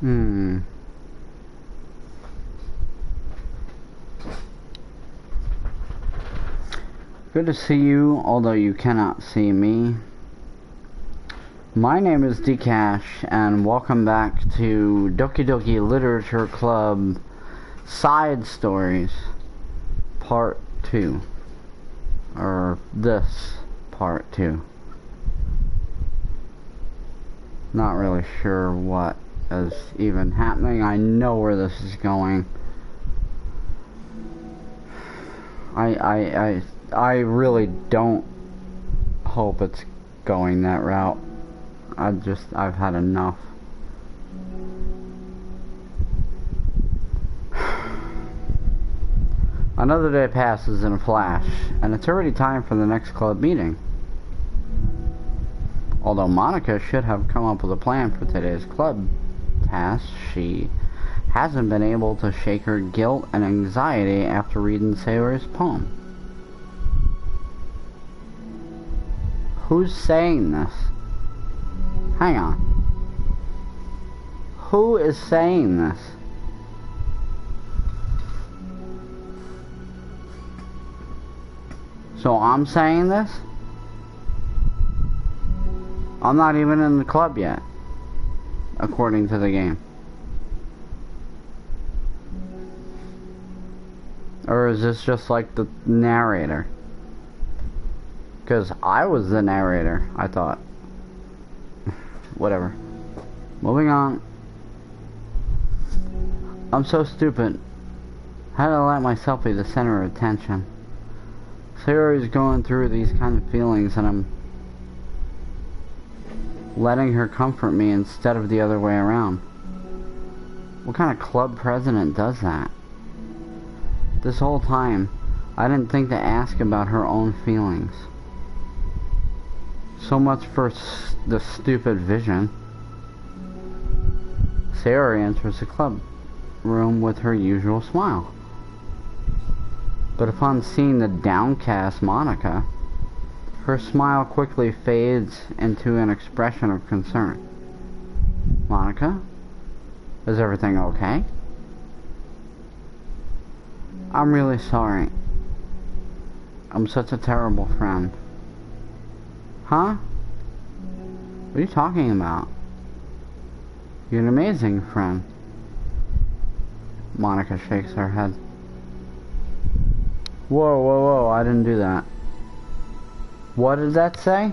Hmm. Good to see you, although you cannot see me. My name is D-Cash, and welcome back to Doki Doki Literature Club Side Stories, Part 2. Or this, Part 2. Not really sure what is even happening. I know where this is going. I really don't hope it's going that route. I've had enough. Another day passes in a flash, and it's already time for the next club meeting. Although Monica should have come up with a plan for today's club task, she hasn't been able to shake her guilt and anxiety after reading Sayori's poem. Who's saying this? Hang on. Who is saying this? So I'm saying this? I'm not even in the club yet, according to the game. Or is this just like the narrator? Because I was the narrator, I thought. Whatever. Moving on. I'm so stupid. How did I let myself be the center of attention? Sayori's going through these kind of feelings and I'm letting her comfort me instead of the other way around. What kind of club president does that? This whole time, I didn't think to ask about her own feelings. So much for the stupid vision. Sayori enters the club room with her usual smile. But upon seeing the downcast Monica, her smile quickly fades into an expression of concern. Monica? Is everything okay? I'm really sorry. I'm such a terrible friend. Huh? What are you talking about? You're an amazing friend. Monica shakes her head. Whoa, whoa, whoa, I didn't do that. What did that say?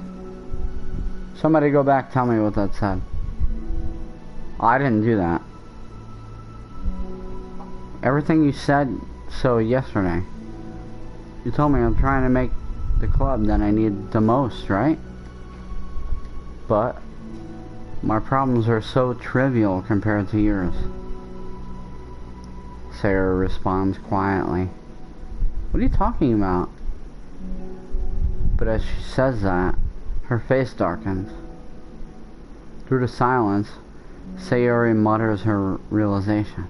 Somebody go back, tell me what that said. I didn't do that. Everything you said so yesterday. You told me I'm trying to make the club that I need the most, right? But my problems are so trivial compared to yours. Sarah responds quietly. What are you talking about? But as she says that, her face darkens. Through the silence, Sayori mutters her realization.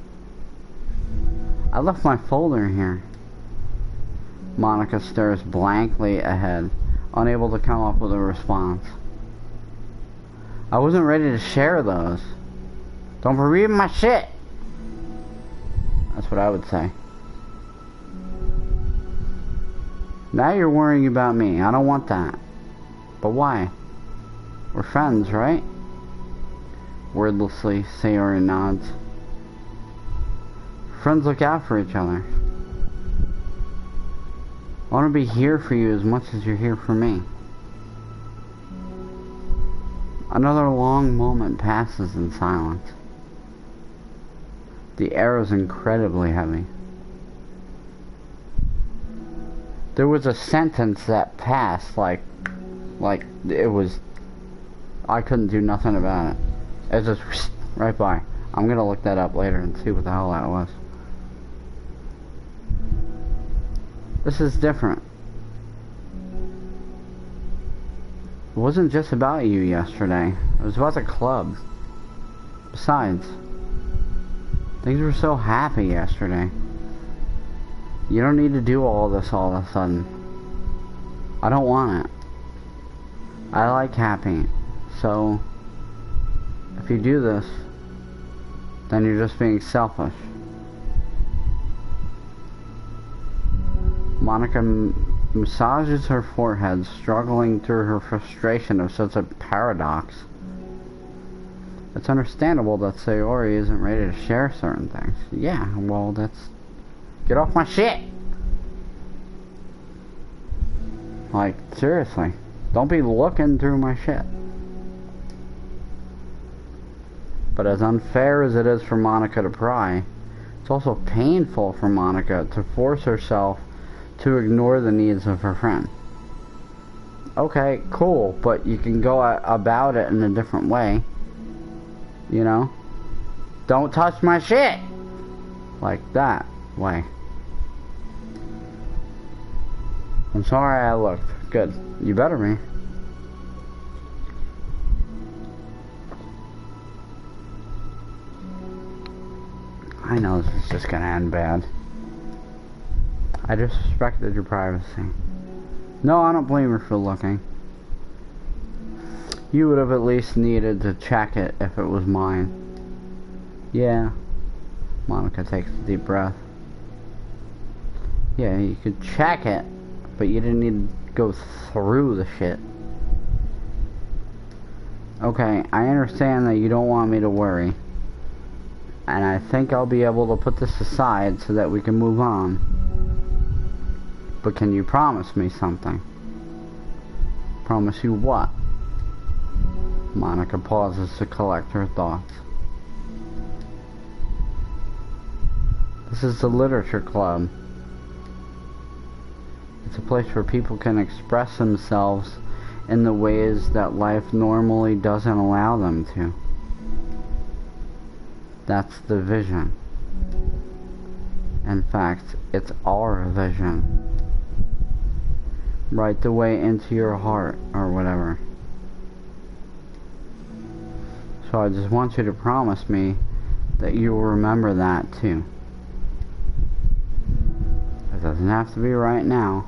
I left my folder here. Monica stares blankly ahead, unable to come up with a response. I wasn't ready to share those. Don't be reading my shit! That's what I would say. Now you're worrying about me. I don't want that. But why? We're friends, right? Wordlessly, Sayori nods. Friends look out for each other. I want to be here for you as much as you're here for me. Another long moment passes in silence. The air is incredibly heavy. There was a sentence that passed like it was, I couldn't do nothing about it. It just right by. I'm gonna look that up later and see what the hell that was. This is different. It wasn't just about you yesterday. It was about the club. Besides, things were so happy yesterday. You don't need to do all this all of a sudden. I don't want it. I like happy. So, if you do this, then you're just being selfish. Monica massages her forehead, struggling through her frustration of such a paradox. It's understandable that Sayori isn't ready to share certain things. Yeah, well, that's... Get off my shit! Like, seriously. Don't be looking through my shit. But as unfair as it is for Monica to pry, it's also painful for Monica to force herself to ignore the needs of her friend. Okay, cool, but you can go about it in a different way. You know? Don't touch my shit! Like that way. I'm sorry I looked. Good. You better be. I know this is just gonna end bad. I disrespected your privacy. No, I don't blame her for looking. You would have at least needed to check it if it was mine. Yeah. Monica takes a deep breath. Yeah, you could check it, but you didn't need to go through the shit. Okay, I understand that you don't want me to worry. And I think I'll be able to put this aside so that we can move on. But can you promise me something? Promise you what? Monica pauses to collect her thoughts. This is the literature club. It's a place where people can express themselves in the ways that life normally doesn't allow them to. That's the vision. In fact, it's our vision. Right the way into your heart, or whatever. So I just want you to promise me that you will remember that too. It doesn't have to be right now,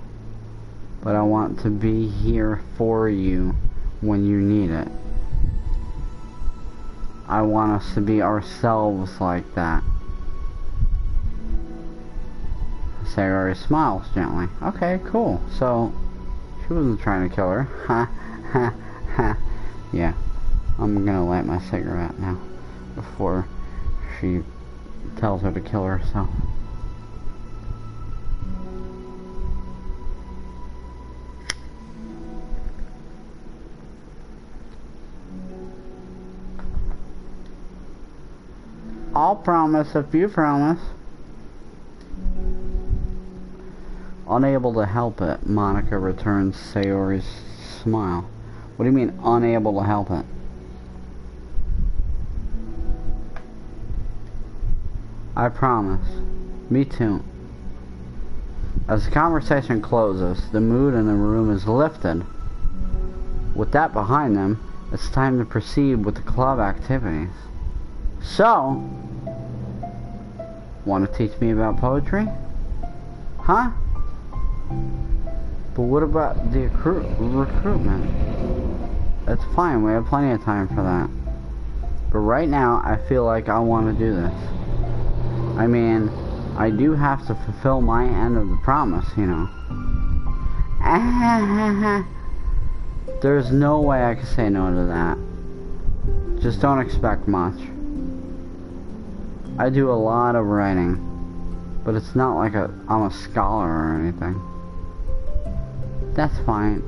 but I want to be here for you when you need it. I want us to be ourselves like that. Sayori smiles gently. Okay, cool. So, she wasn't trying to kill her. Ha, ha, ha. Yeah. I'm gonna light my cigarette now. Before she tells her to kill herself. I'll promise if you promise. Unable to help it, Monica returns Sayori's smile. What do you mean, unable to help it? I promise. Me too. As the conversation closes, the mood in the room is lifted. With that behind them, it's time to proceed with the club activities. So, want to teach me about poetry? Huh? But what about the recruitment? It's fine, we have plenty of time for that. But right now, I feel like I want to do this. I mean, I do have to fulfill my end of the promise, you know. There's no way I can say no to that. Just don't expect much. I do a lot of writing, but it's not like I'm a scholar or anything. That's fine.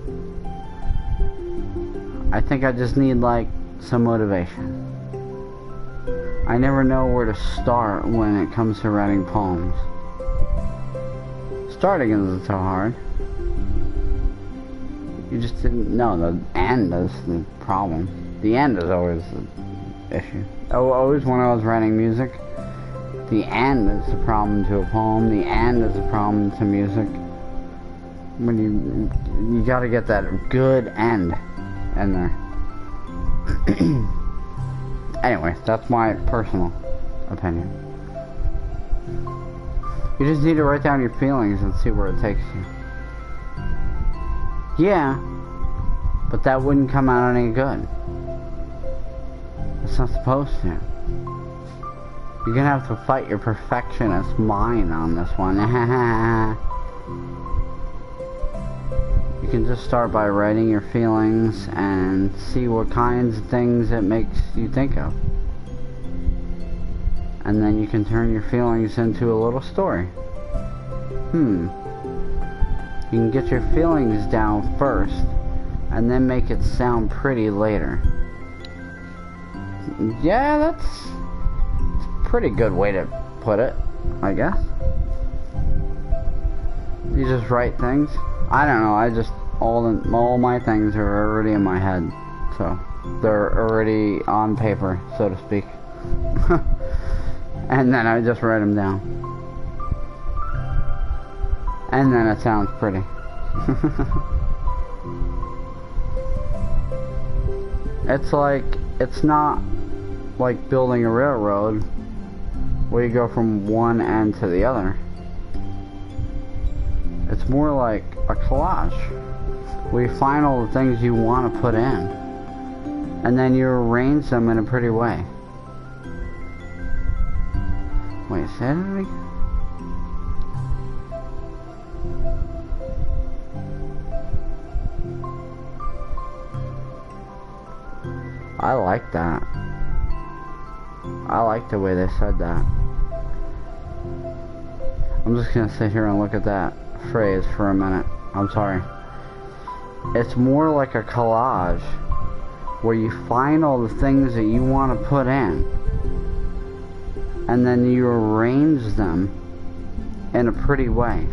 I think I just need, like, some motivation. I never know where to start when it comes to writing poems. Starting isn't so hard. You just didn't know the end is the problem. The end is always the issue. Always when I was writing music, the end is the problem to a poem. The end is the problem to music. When you gotta get that good end in there. Anyway, that's my personal opinion. You just need to write down your feelings and see where it takes you. Yeah, but that wouldn't come out any good. It's not supposed to. You're gonna have to fight your perfectionist mind on this one. You can just start by writing your feelings and see what kinds of things it makes you think of. And then you can turn your feelings into a little story. You can get your feelings down first, and then make it sound pretty later. Yeah, that's a pretty good way to put it, I guess. You just write things. I don't know, I just, all my things are already in my head. So, they're already on paper, so to speak. And then I just write them down. And then it sounds pretty. It's not like building a railroad where you go from one end to the other. It's more like a collage where you find all the things you want to put in and then you arrange them in a pretty way. Wait, say that again? I like that. I like the way they said that. I'm just gonna sit here and look at that phrase for a minute. I'm sorry. It's more like a collage where you find all the things that you want to put in and then you arrange them in a pretty way.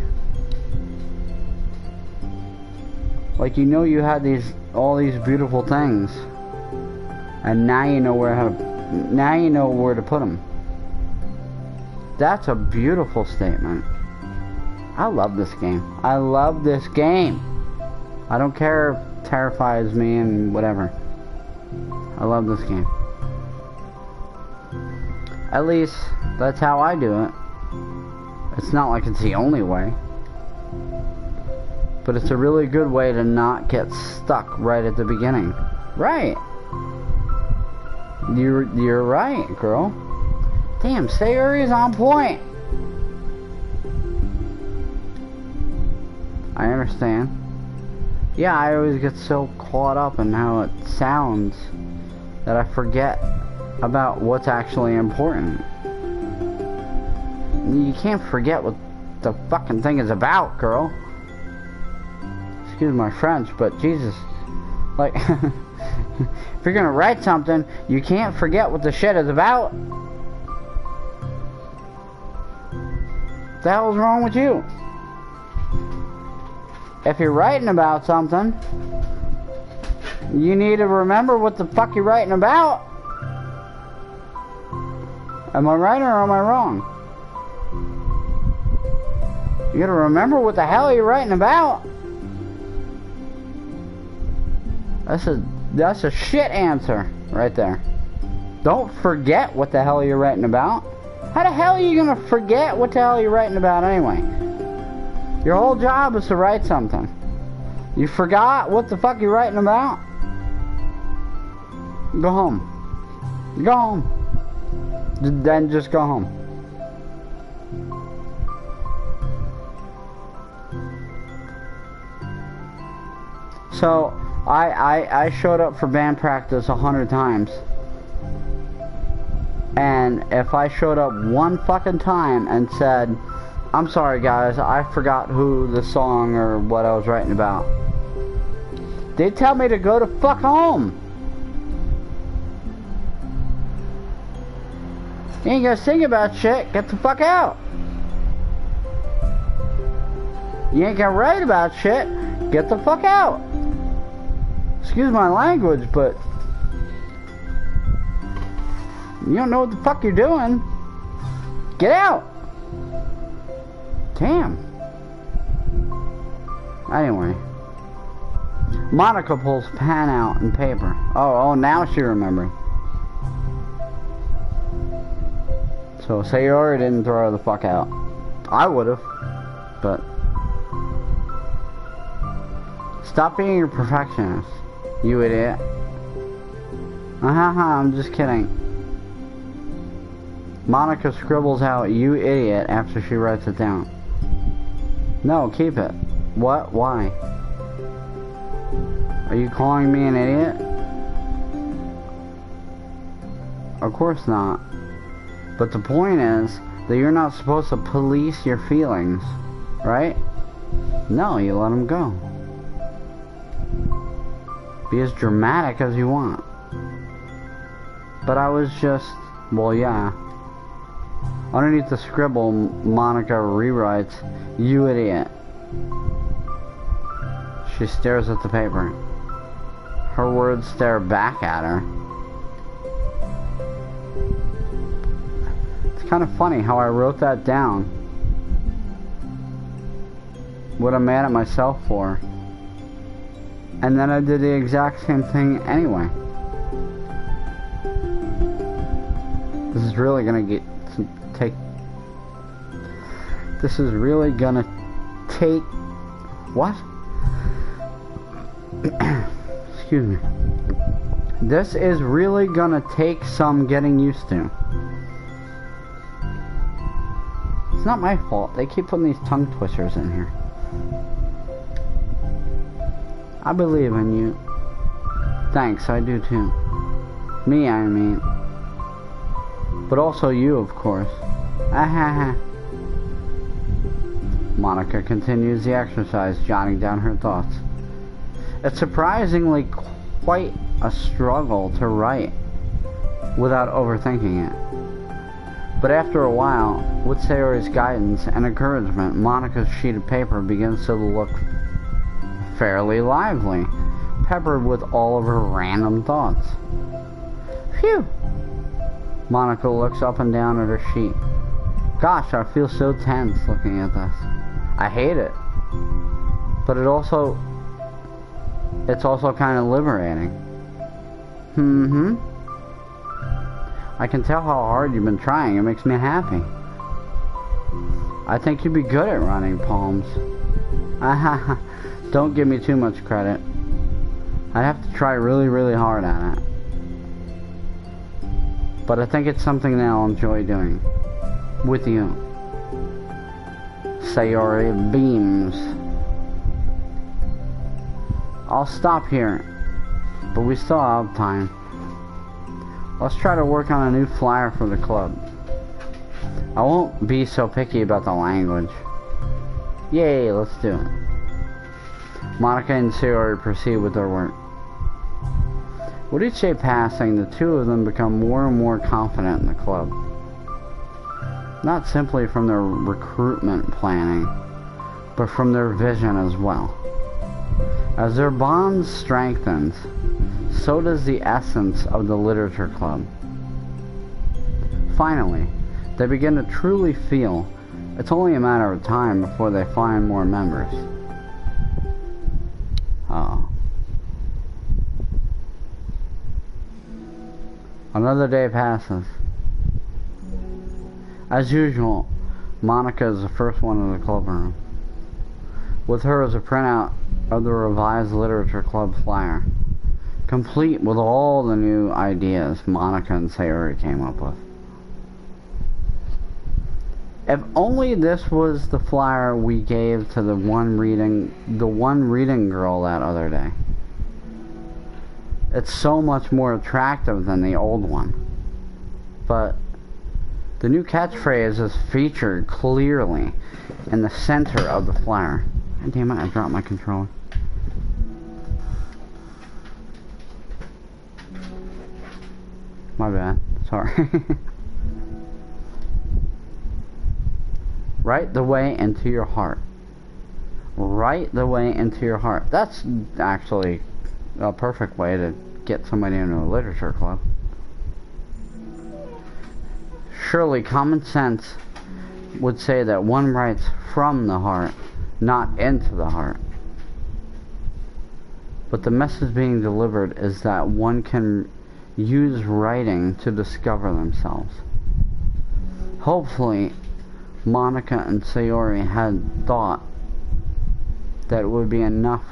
Like, you know, you had all these beautiful things, and now you know where to put them. That's a beautiful statement. I love this game. I love this game. I don't care if it terrifies me and whatever. I love this game. At least, that's how I do it. It's not like it's the only way. But it's a really good way to not get stuck right at the beginning. Right. You're right, girl. Damn, Sayuri's on point. I understand. Yeah, I always get so caught up in how it sounds that I forget about what's actually important. You can't forget what the fucking thing is about, girl. Excuse my French, but Jesus. Like, if you're gonna write something, you can't forget what the shit is about. What the hell is wrong with you? If you're writing about something, you need to remember what the fuck you're writing about. Am I right or am I wrong? You gotta remember what the hell you're writing about. That's a shit answer right there. Don't forget what the hell you're writing about. How the hell are you gonna forget what the hell you're writing about anyway? Your whole job is to write something. You forgot what the fuck you're writing about? Go home. Go home. Then just go home. So, I showed up for band practice 100 times. And if I showed up one fucking time and said, I'm sorry guys, I forgot who the song or what I was writing about, they'd tell me to go to fuck home. You ain't gonna sing about shit, get the fuck out. You ain't gonna write about shit, get the fuck out. Excuse my language, but you don't know what the fuck you're doing. Get out. Damn. Anyway. Monica pulls pen out and paper. Oh, now she remembered. So Sayori didn't throw her the fuck out. I would've, but stop being a perfectionist, you idiot. I'm just kidding. Monica scribbles out, "You idiot," after she writes it down. No, keep it. What? Why? Are you calling me an idiot? Of course not. But the point is that you're not supposed to police your feelings, right? No, you let them go. Be as dramatic as you want. But I was just, well, yeah. Underneath the scribble, Monica rewrites, "You idiot." She stares at the paper. Her words stare back at her. It's kind of funny how I wrote that down. What I'm mad at myself for. And then I did the exact same thing anyway. This is really gonna This is really gonna take... What? Excuse me. This is really gonna take some getting used to. It's not my fault. They keep putting these tongue twisters in here. I believe in you. Thanks, I do too. Me, I mean. But also you, of course. Ahaha. Monica continues the exercise, jotting down her thoughts. It's surprisingly quite a struggle to write without overthinking it. But after a while, with Sayori's guidance and encouragement, Monica's sheet of paper begins to look fairly lively, peppered with all of her random thoughts. Phew! Monica looks up and down at her sheet. Gosh, I feel so tense looking at this. I hate it. But it's also kind of liberating. I can tell how hard you've been trying. It makes me happy. I think you'd be good at running poems. Don't give me too much credit. I'd have to try really, really hard at it. But I think it's something that I'll enjoy doing. With you. Sayori beams. I'll stop here. But we still have time. Let's try to work on a new flyer for the club. I won't be so picky about the language. Yay, let's do it. Monica and Sayori proceed with their work. With each day passing, the two of them become more and more confident in the club. Not simply from their recruitment planning, but from their vision as well. As their bond strengthens, so does the essence of the literature club. Finally, they begin to truly feel it's only a matter of time before they find more members. Another day passes. As usual, Monica is the first one in the club room. With her is a printout of the revised literature club flyer, complete with all the new ideas Monica and Sayori came up with. If only this was the flyer we gave to the one reading girl that other day. It's so much more attractive than the old one. But the new catchphrase is featured clearly in the center of the flyer. God damn it, I dropped my controller. My bad. Sorry. Write the way into your heart. Write the way into your heart. That's actually a perfect way to get somebody into a literature club. Surely common sense would say that one writes from the heart, not into the heart. But the message being delivered is that one can use writing to discover themselves. Hopefully, Monica and Sayori had thought that it would be enough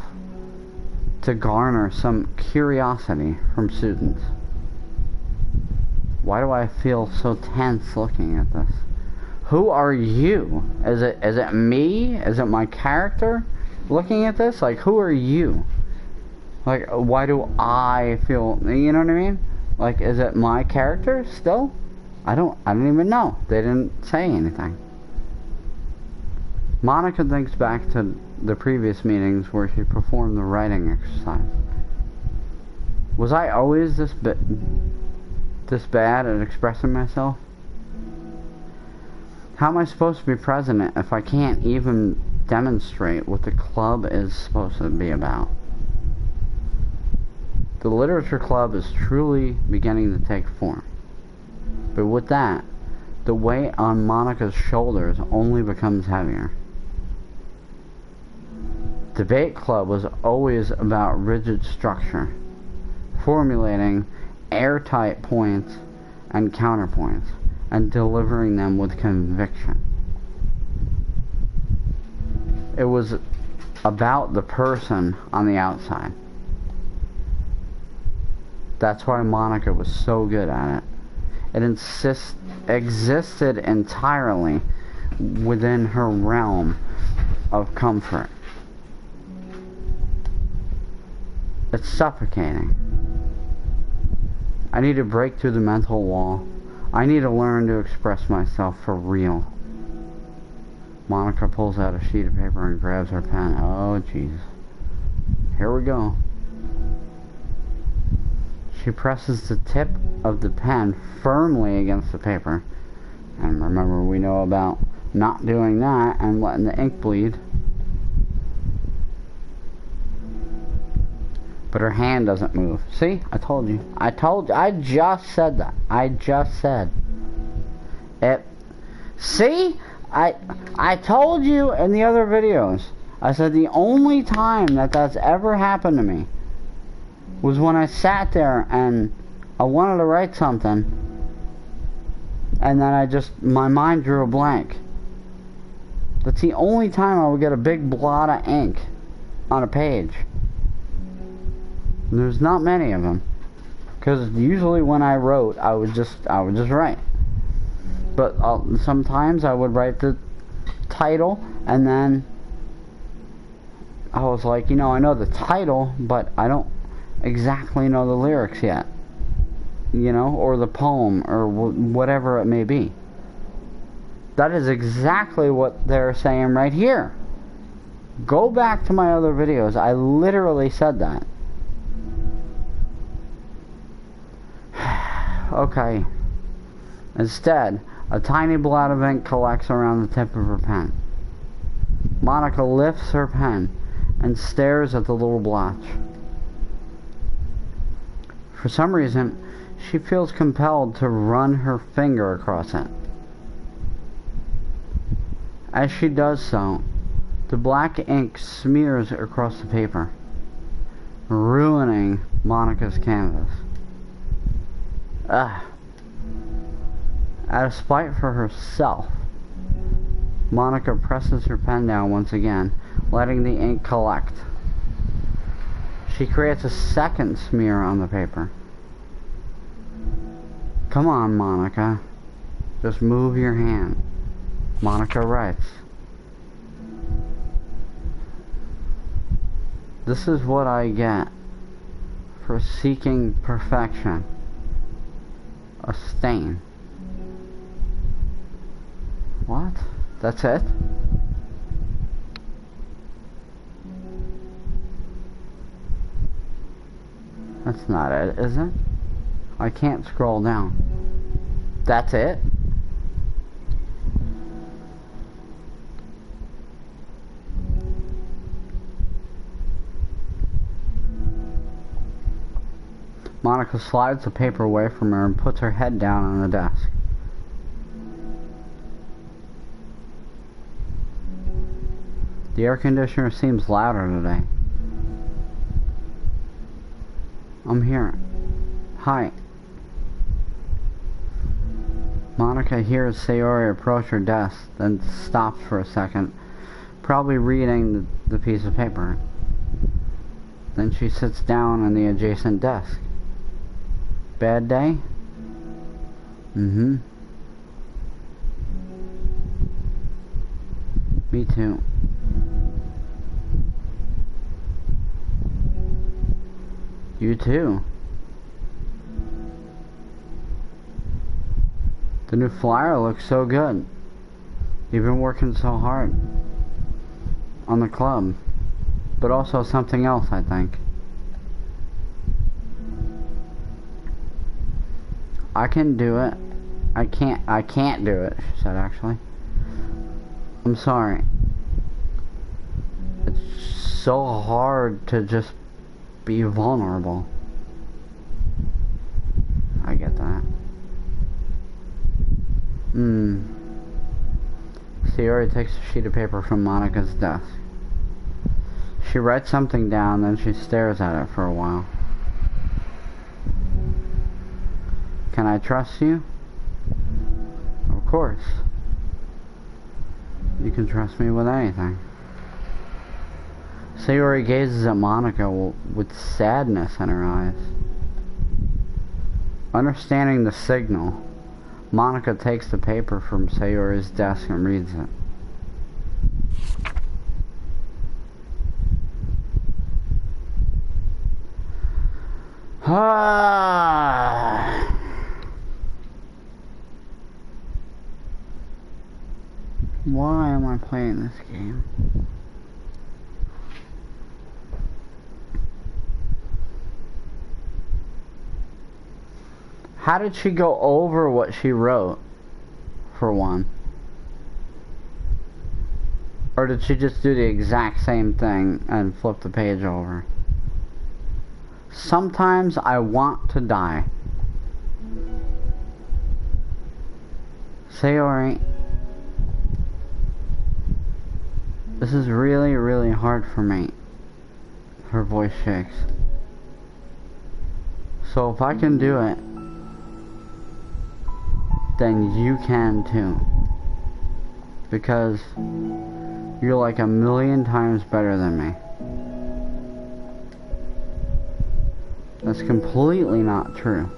to garner some curiosity from students. Why do I feel so tense looking at this? Who are you? Is it me? Is it my character looking at this? Like, who are you? Like, why do I feel, you know what I mean? Like, is it my character still? I don't even know. They didn't say anything. Monica thinks back to the previous meetings where she performed the writing exercise. Was I always this bad at expressing myself? How am I supposed to be president if I can't even demonstrate what the club is supposed to be about? The literature club is truly beginning to take form. But with that, the weight on Monica's shoulders only becomes heavier. Debate club was always about rigid structure, formulating airtight points and counterpoints, and delivering them with conviction. It was about the person on the outside. That's why Monica was so good at it. It existed entirely within her realm of comfort. It's suffocating. I need to break through the mental wall. I need to learn to express myself for real. Monica pulls out a sheet of paper and grabs her pen. Oh, jeez. Here we go. She presses the tip of the pen firmly against the paper. And remember, we know about not doing that and letting the ink bleed. But her hand doesn't move. See? I told you. I just said that. I just said it. See? I told you in the other videos. I said the only time that's ever happened to me was when I sat there and I wanted to write something, and then my mind drew a blank. That's the only time I would get a big blot of ink on a page. There's not many of them, because usually when I wrote, I would just write. But sometimes I would write the title, and then I was like, you know, I know the title, but I don't exactly know the lyrics yet, you know, or the poem, or whatever it may be. That is exactly what they're saying right here. Go back to my other videos. I literally said that. Okay. Instead, a tiny blot of ink collects around the tip of her pen. Monica lifts her pen and stares at the little blotch. For some reason, she feels compelled to run her finger across it. As she does so, the black ink smears across the paper, ruining Monica's canvas. Out of spite for herself, Monica presses her pen down once again, letting the ink collect. She creates a second smear on the paper. Come on, Monica. Just move your hand. Monica writes. This is what I get for seeking perfection. A stain. What? That's it? That's not it, is it? I can't scroll down. That's it? Monica slides the paper away from her and puts her head down on the desk. The air conditioner seems louder today. I'm here. Hi. Monica hears Sayori approach her desk, then stops for a second, probably reading the piece of paper. Then she sits down on the adjacent desk. Bad day? Mm-hmm. Me too. You too. The new flyer looks so good. You've been working so hard on the club, but also something else, I think. I can do it. I can't do it, she said, actually. I'm sorry. It's so hard to just be vulnerable. I get that. Sayori takes a sheet of paper from Monica's desk. She writes something down, then she stares at it for a while. Can I trust you? Of course. You can trust me with anything. Sayori gazes at Monica with sadness in her eyes. Understanding the signal, Monica takes the paper from Sayori's desk and reads it. Why am I playing this game? How did she go over what she wrote, for one? Or did she just do the exact same thing and flip the page over? Sometimes I want to die. Sayori, this is really, really hard for me. Her voice shakes. So if I can do it, then you can too. Because you're like a million times better than me. That's completely not true.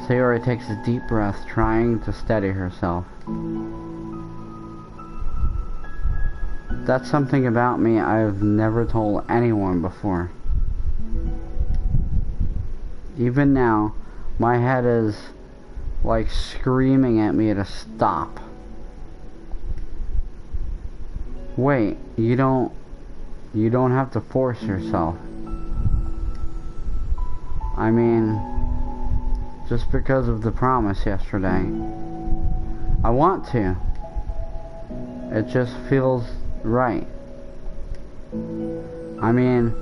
Sayori takes a deep breath, trying to steady herself. That's something about me I've never told anyone before. Even now, my head is like screaming at me to stop. Wait, you don't have to force yourself. I mean, just because of the promise yesterday. I want to. It just feels right. I mean,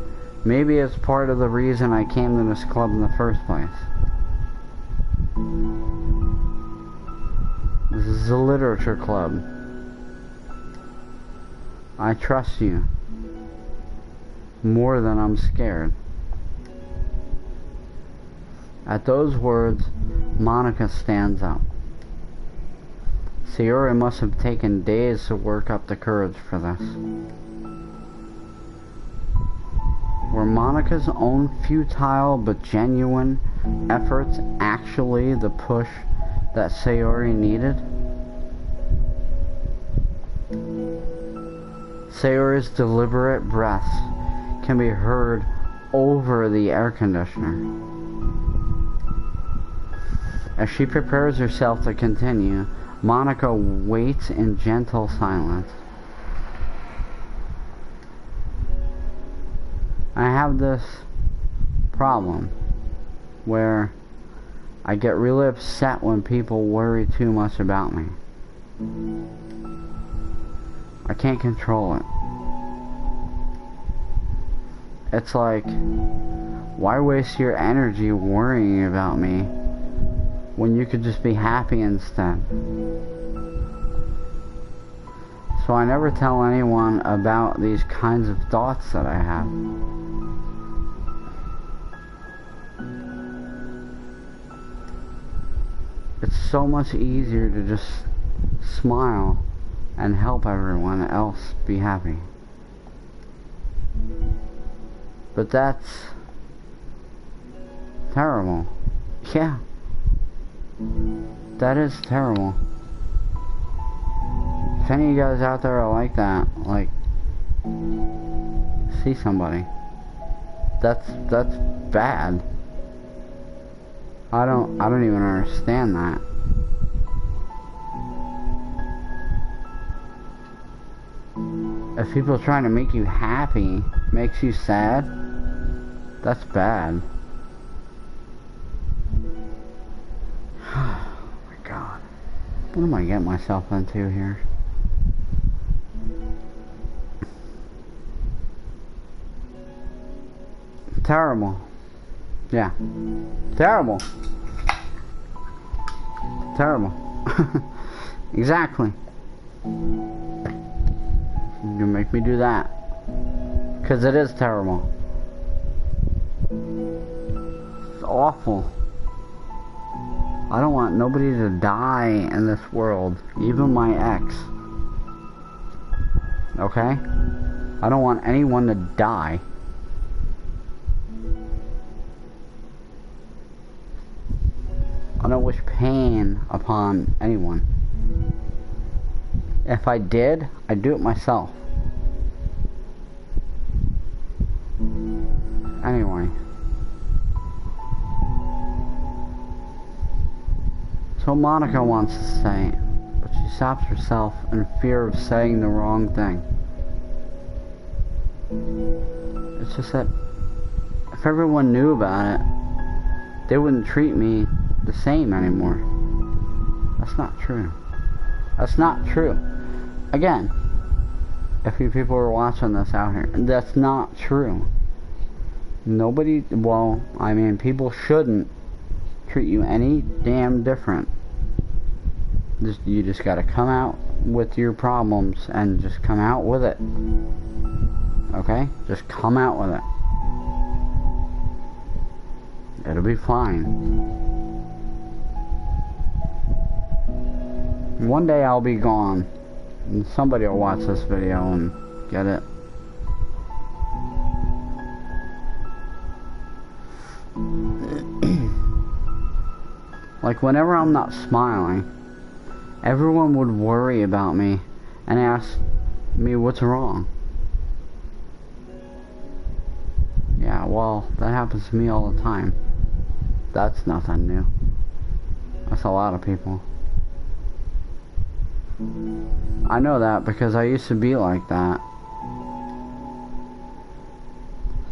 maybe it's part of the reason I came to this club in the first place. This is a literature club. I trust you more than I'm scared. At those words, Monica stands up. Sayori must have taken days to work up the courage for this. Were Monica's own futile but genuine efforts actually the push that Sayori needed? Sayori's deliberate breaths can be heard over the air conditioner. As she prepares herself to continue, Monica waits in gentle silence. I have this problem where I get really upset when people worry too much about me. I can't control it. It's like, why waste your energy worrying about me when you could just be happy instead? So I never tell anyone about these kinds of thoughts that I have. It's so much easier to just smile and help everyone else be happy. But that's terrible. Yeah. That is terrible. If any of you guys out there are like that, like, see somebody. That's bad. I don't even understand that. If people are trying to make you happy makes you sad, that's bad. Oh my god. What am I getting myself into here? Terrible. Yeah. Terrible. Terrible. Exactly. You make me do that. Because it is terrible. It's awful. I don't want nobody to die in this world. Even my ex. Okay? I don't want anyone to die. I don't wish pain upon anyone. If I did, I'd do it myself. Anyway. So Monica wants to say, but she stops herself in fear of saying the wrong thing. It's just that if everyone knew about it, they wouldn't treat me the same anymore. That's not true. That's not true. Again, if you people are watching this out here, that's not true. Nobody, well, I mean, people shouldn't treat you any damn different. You just gotta come out with your problems and just come out with it. Okay? Just come out with it. It'll be fine. One day I'll be gone, and somebody will watch this video and get it. Like, whenever I'm not smiling, everyone would worry about me and ask me what's wrong. Yeah, well, that happens to me all the time. That's nothing new. That's a lot of people. I know that because I used to be like that.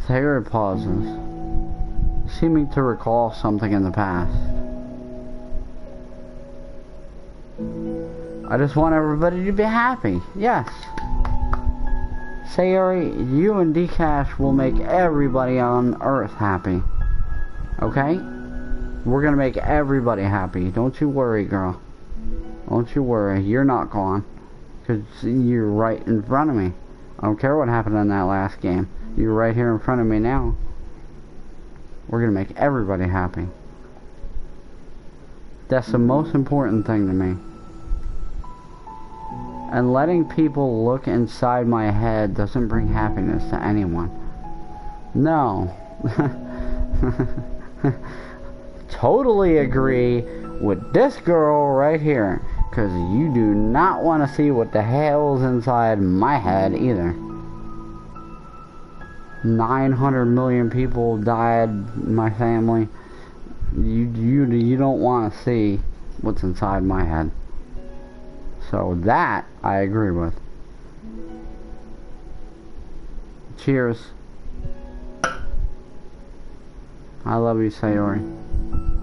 Sayori pauses, seeming to recall something in the past. I just want everybody to be happy. Yes. Sayori, you and D-Cash will make everybody on Earth happy. Okay? We're gonna make everybody happy. Don't you worry, girl. Don't you worry. You're not gone. Because you're right in front of me. I don't care what happened in that last game. You're right here in front of me now. We're gonna make everybody happy. That's the most important thing to me. And letting people look inside my head doesn't bring happiness to anyone. No. Totally agree with this girl right here. Because you do not want to see what the hell's inside my head either. 900 million people died in my family. You don't want to see what's inside my head. So that I agree with. Cheers. I love you, Sayori.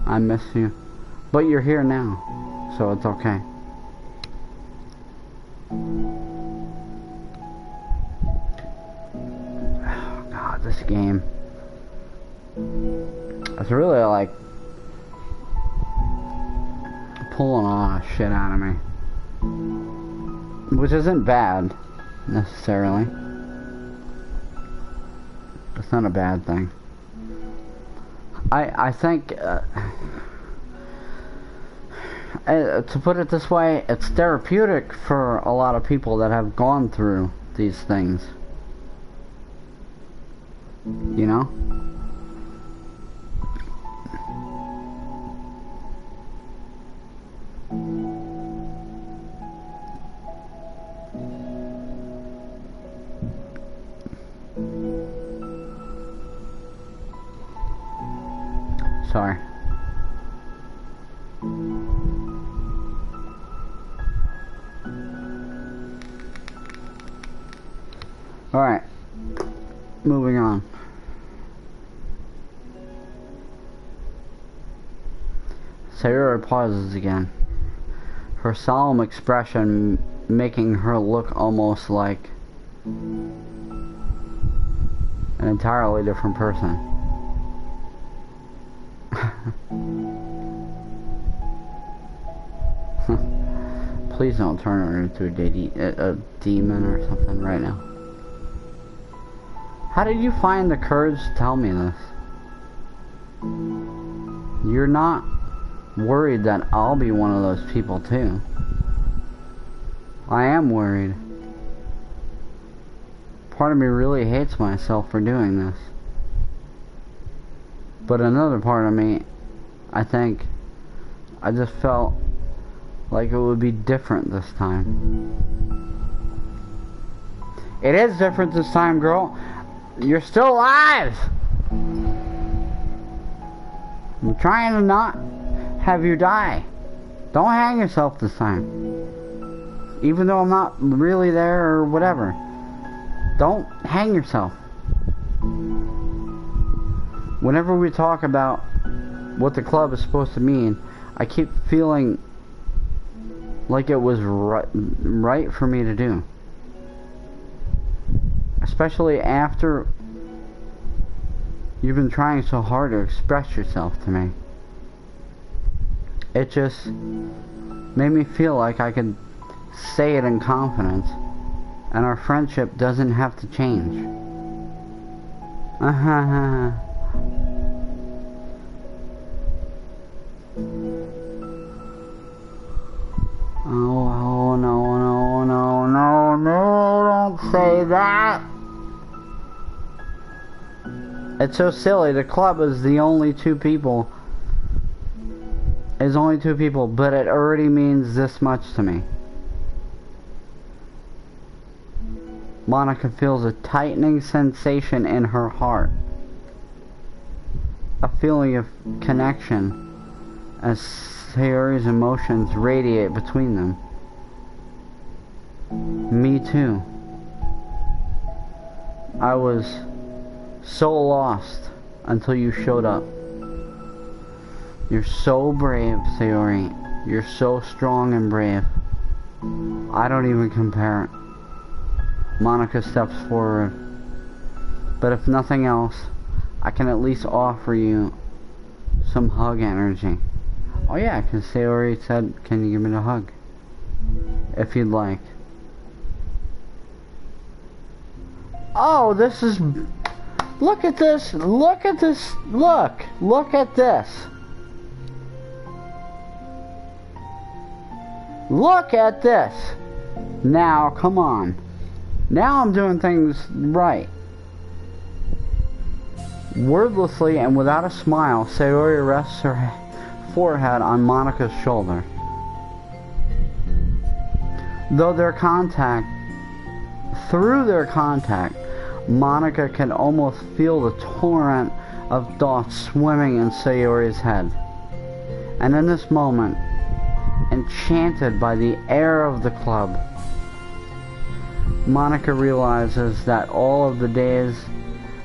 I miss you. But you're here now, so it's okay. Oh God, this game. It's really like pulling all the shit out of me. Which isn't bad, necessarily. It's not a bad thing. I think, to put it this way, it's therapeutic for a lot of people that have gone through these things. You know? Sorry. Alright. Moving on. Sayori pauses again. Her solemn expression making her look almost like an entirely different person. Please don't turn her into a demon or something right now. How did you find the courage to tell me this? You're not worried that I'll be one of those people too. I am worried. Part of me really hates myself for doing this. But another part of me, I think, I just felt like it would be different this time. It is different this time, girl. You're still alive! I'm trying to not have you die. Don't hang yourself this time. Even though I'm not really there or whatever. Don't hang yourself. Whenever we talk about what the club is supposed to mean, I keep feeling like it was right for me to do. Especially after you've been trying so hard to express yourself to me. It just made me feel like I could say it in confidence, and our friendship doesn't have to change. Oh, no, don't say that. It's so silly. The club is the only two people. It's only two people, but it already means this much to me. Monica feels a tightening sensation in her heart. A feeling of connection as Sayori's emotions radiate between them. Me too. I was so lost until you showed up. You're so brave, Sayori. You're so strong and brave. I don't even compare. Monica steps forward. But if nothing else, I can at least offer you some hug energy. Oh yeah, because Sayori said, can you give me a hug? If you'd like. Oh, this is... Look at this! Look at this! Look at this! Look at this! Now, come on. Now I'm doing things right. Wordlessly and without a smile, Sayori rests her forehead on Monica's shoulder. Through their contact, Monica can almost feel the torrent of thoughts swimming in Sayori's head. And in this moment, enchanted by the air of the club, Monica realizes that all of the days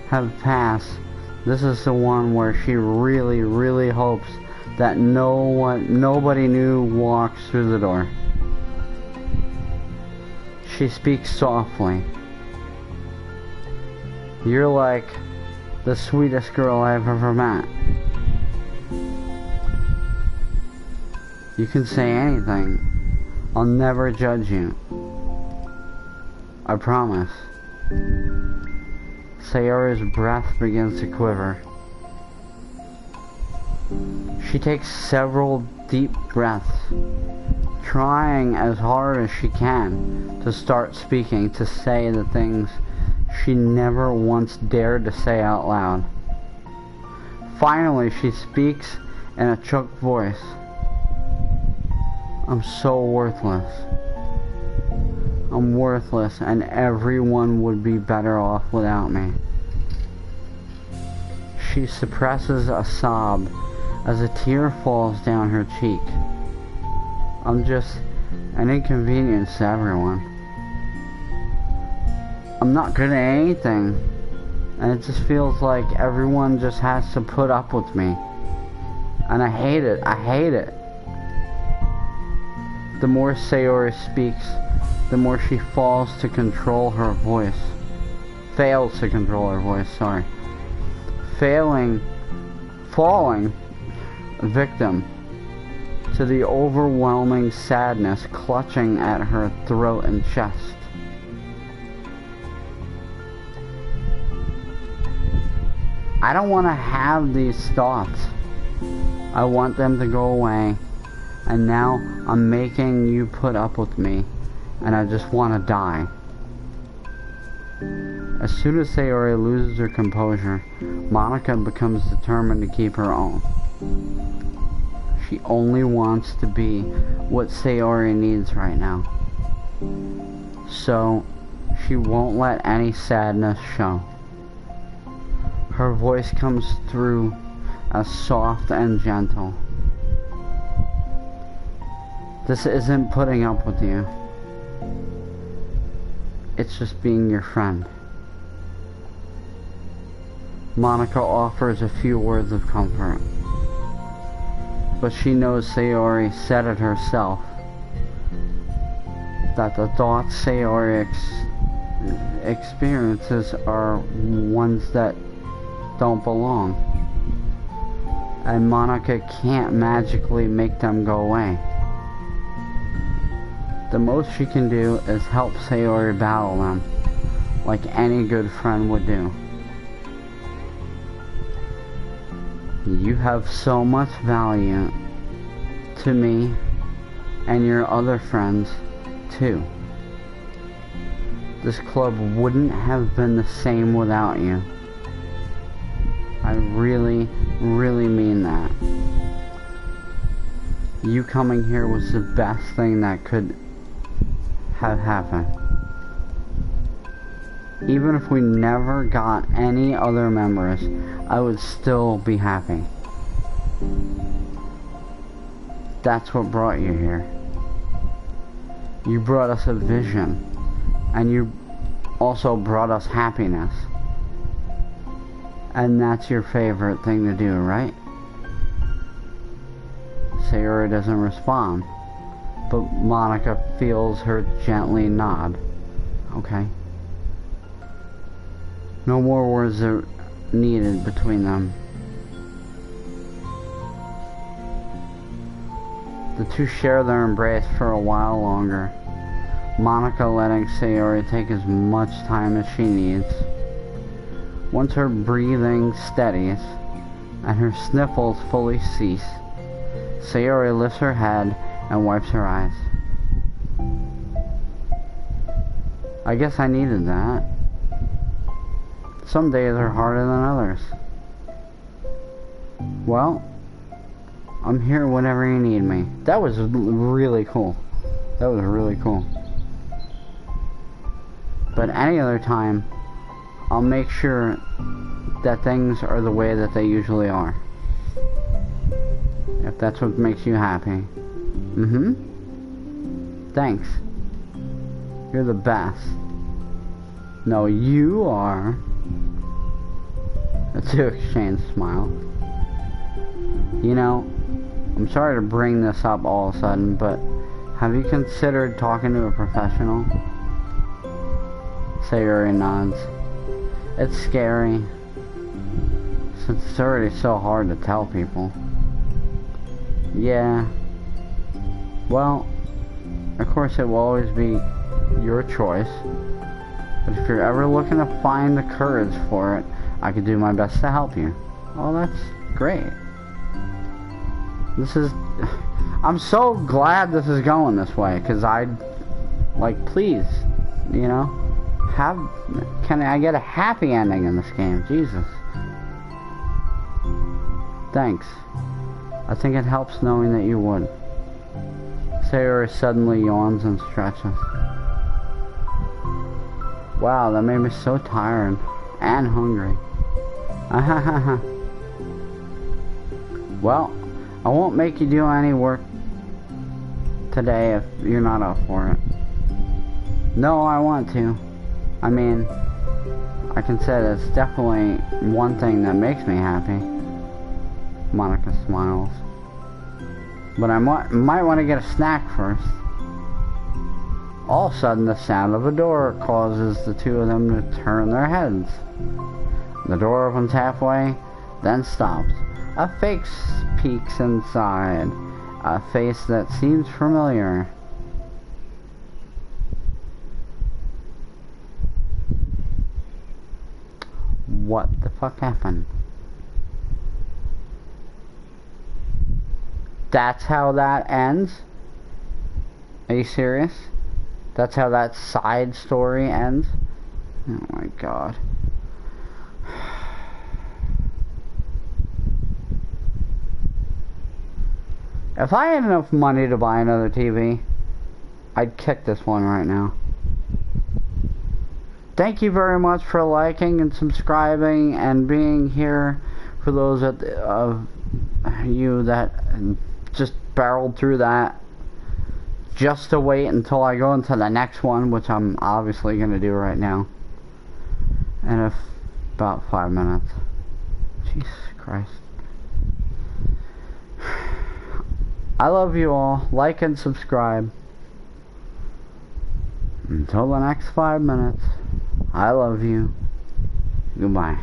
have passed. This is the one where she really, really hopes that nobody new walks through the door. She speaks softly. You're like the sweetest girl I've ever met. You can say anything. I'll never judge you. I promise. Sayori's breath begins to quiver. She takes several deep breaths, trying as hard as she can to start speaking, to say the things she never once dared to say out loud. Finally, she speaks in a choked voice. I'm so worthless. I'm worthless, and everyone would be better off without me. She suppresses a sob as a tear falls down her cheek. I'm just an inconvenience to everyone. I'm not good at anything, and it just feels like everyone just has to put up with me. And I hate it. I hate it. The more Sayori speaks, the more she falls to control her voice. Fails to control her voice, sorry. Falling victim to the overwhelming sadness clutching at her throat and chest. I don't want to have these thoughts. I want them to go away. And now I'm making you put up with me. And I just want to die. As soon as Sayori loses her composure, Monica becomes determined to keep her own. She only wants to be what Sayori needs right now. So, she won't let any sadness show. Her voice comes through as soft and gentle. This isn't putting up with you. It's just being your friend. Monica offers a few words of comfort. But she knows Sayori said it herself. That the thoughts Sayori experiences are ones that don't belong. And Monica can't magically make them go away. The most she can do is help Sayori battle them, like any good friend would do. You have so much value to me and your other friends too. This club wouldn't have been the same without you. I really, really mean that. You coming here was the best thing that could have happened. Even if we never got any other members, I would still be happy. That's what brought you here. You brought us a vision, and you also brought us happiness. And that's your favorite thing to do, right? Sayori doesn't respond, but Monica feels her gently nod. Okay. No more words are needed between them. The two share their embrace for a while longer, Monica letting Sayori take as much time as she needs. Once her breathing steadies and her sniffles fully cease, Sayori lifts her head and wipes her eyes. I guess I needed that. Some days are harder than others. Well, I'm here whenever you need me. That was really cool. That was really cool. But any other time, I'll make sure that things are the way that they usually are. If that's what makes you happy. Thanks. You're the best. No, you are. The two exchange smiles. You know, I'm sorry to bring this up all of a sudden, but have you considered talking to a professional? Sayori nods. It's scary, since it's already so hard to tell people. Yeah. Well, of course it will always be your choice, but if you're ever looking to find the courage for it, I could do my best to help you. Oh, that's great. I'm so glad this is going this way, because please, you know, can I get a happy ending in this game? Jesus. Thanks. I think it helps knowing that you would. Sayori suddenly yawns and stretches. Wow, that made me so tired and hungry. Well, I won't make you do any work today if you're not up for it. No, I want to. I mean, I can say that's definitely one thing that makes me happy. Monica smiles. But I might want to get a snack first. All of a sudden, the sound of a door causes the two of them to turn their heads. The door opens halfway, then stops. A face peeks inside. A face that seems familiar. What the fuck happened? That's how that ends? Are you serious? That's how that side story ends? Oh my god. If I had enough money to buy another TV, I'd kick this one right now. Thank you very much for liking and subscribing and being here. For those of you that just barreled through that just to wait until I go into the next one, which I'm obviously going to do right now in about 5 minutes. Jesus Christ. I love you all. Like and subscribe. Until the next 5 minutes, I love you. Goodbye.